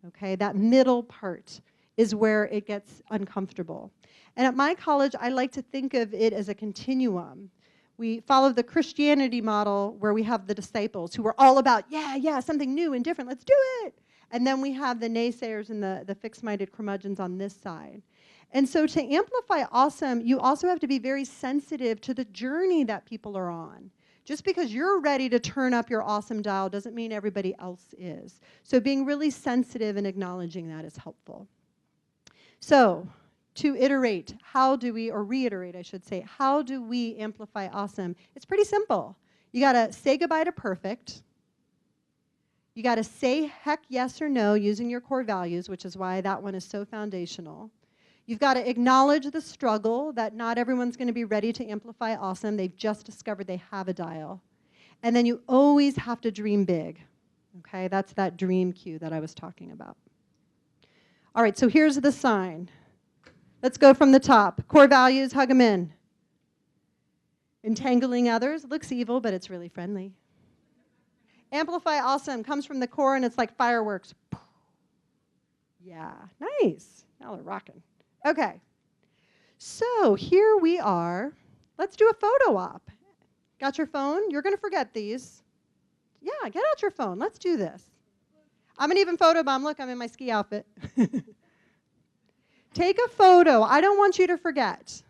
Okay, that middle part is where it gets uncomfortable. And at my college, I like to think of it as a continuum. We follow the Christianity model where we have the disciples who are all about, yeah, something new and different, let's do it. And then we have the naysayers and the fixed-minded curmudgeons on this side. And so to amplify awesome, you also have to be very sensitive to the journey that people are on. Just because you're ready to turn up your awesome dial doesn't mean everybody else is. So being really sensitive and acknowledging that is helpful. So to iterate, how do we, or reiterate I should say, how do we amplify awesome? It's pretty simple. You gotta say goodbye to perfect. You gotta say heck yes or no using your core values, which is why that one is so foundational. You've got to acknowledge the struggle that not everyone's going to be ready to amplify awesome. They've just discovered they have a dial. And then you always have to dream big. Okay, that's that dream cue that I was talking about. All right, so here's the sign. Let's go from the top. Core values, hug them in. Entangling others, looks evil, but it's really friendly. Amplify awesome comes from the core and it's like fireworks. Yeah, nice. Now they're rocking. Okay, so here we are. Let's do a photo op. Got your phone? You're going to forget these. Yeah, get out your phone. Let's do this. I'm an even photobomb. Look, I'm in my ski outfit. Take a photo. I don't want you to forget.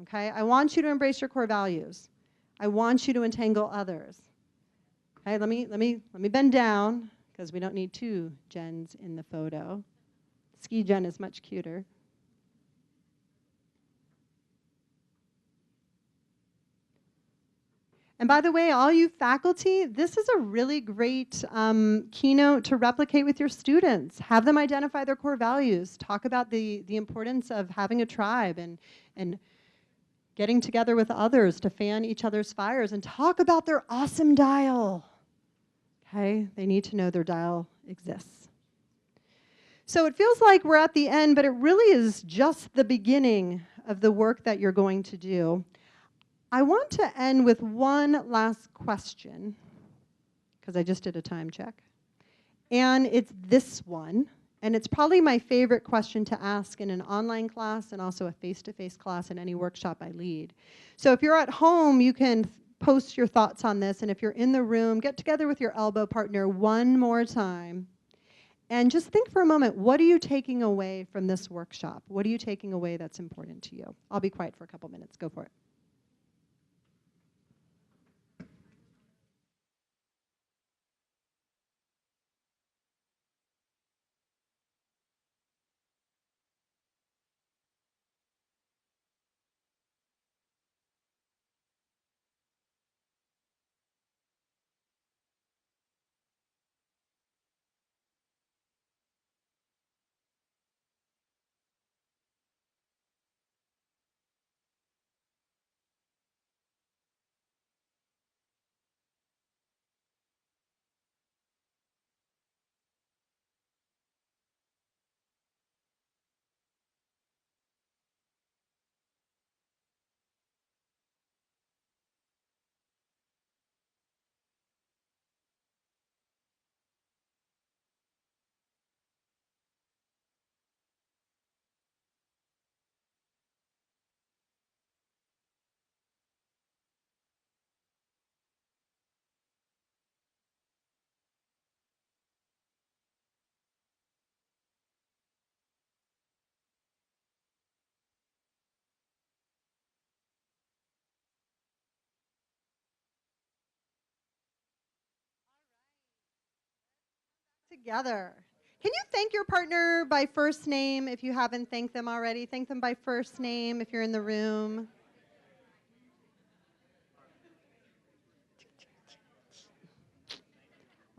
Okay, I want you to embrace your core values. I want you to entangle others. Okay, let me bend down because we don't need two Jens in the photo. Ski Jen is much cuter. And by the way, all you faculty, this is a really great keynote to replicate with your students. Have them identify their core values. Talk about the importance of having a tribe and getting together with others to fan each other's fires and talk about their awesome dial. Okay, they need to know their dial exists. So it feels like we're at the end, but it really is just the beginning of the work that you're going to do. I want to end with one last question, because I just did a time check. And it's this one, and it's probably my favorite question to ask in an online class and also a face-to-face class in any workshop I lead. So if you're at home, you can post your thoughts on this, and if you're in the room, get together with your elbow partner one more time. And just think for a moment, what are you taking away from this workshop? What are you taking away that's important to you? I'll be quiet for a couple minutes. Go for it. Together. Can you thank your partner by first name if you haven't thanked them already? Thank them by first name if you're in the room.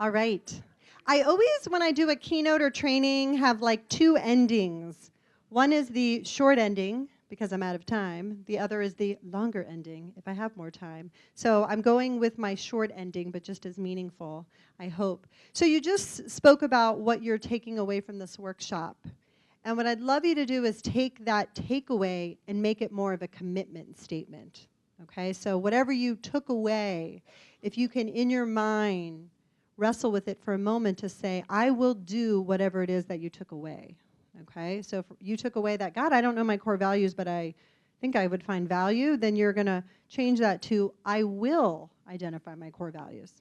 All right. I always, when I do a keynote or training, have like two endings. One is the short ending, because I'm out of time. The other is the longer ending, if I have more time. So I'm going with my short ending, but just as meaningful, I hope. So you just spoke about what you're taking away from this workshop. And what I'd love you to do is take that takeaway and make it more of a commitment statement. Okay, so whatever you took away, if you can, in your mind, wrestle with it for a moment to say, I will do whatever it is that you took away. Okay, so if you took away that, God, I don't know my core values, but I think I would find value, then you're going to change that to, I will identify my core values.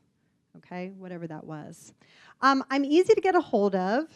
Okay, whatever that was. I'm easy to get a hold of.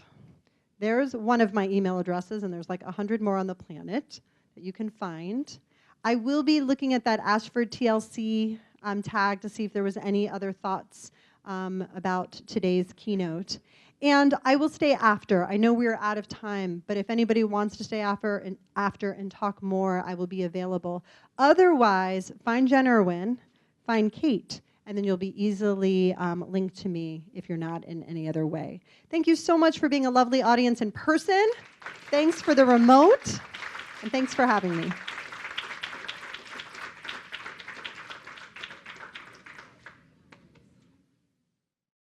There's one of my email addresses, and there's like 100 more on the planet that you can find. I will be looking at that Ashford TLC tag to see if there was any other thoughts about today's keynote. And I will stay after. I know we're out of time, but if anybody wants to stay after and talk more, I will be available. Otherwise, find Jen Irwin, find Kate, and then you'll be easily linked to me if you're not in any other way. Thank you so much for being a lovely audience in person. Thanks for the remote, and thanks for having me.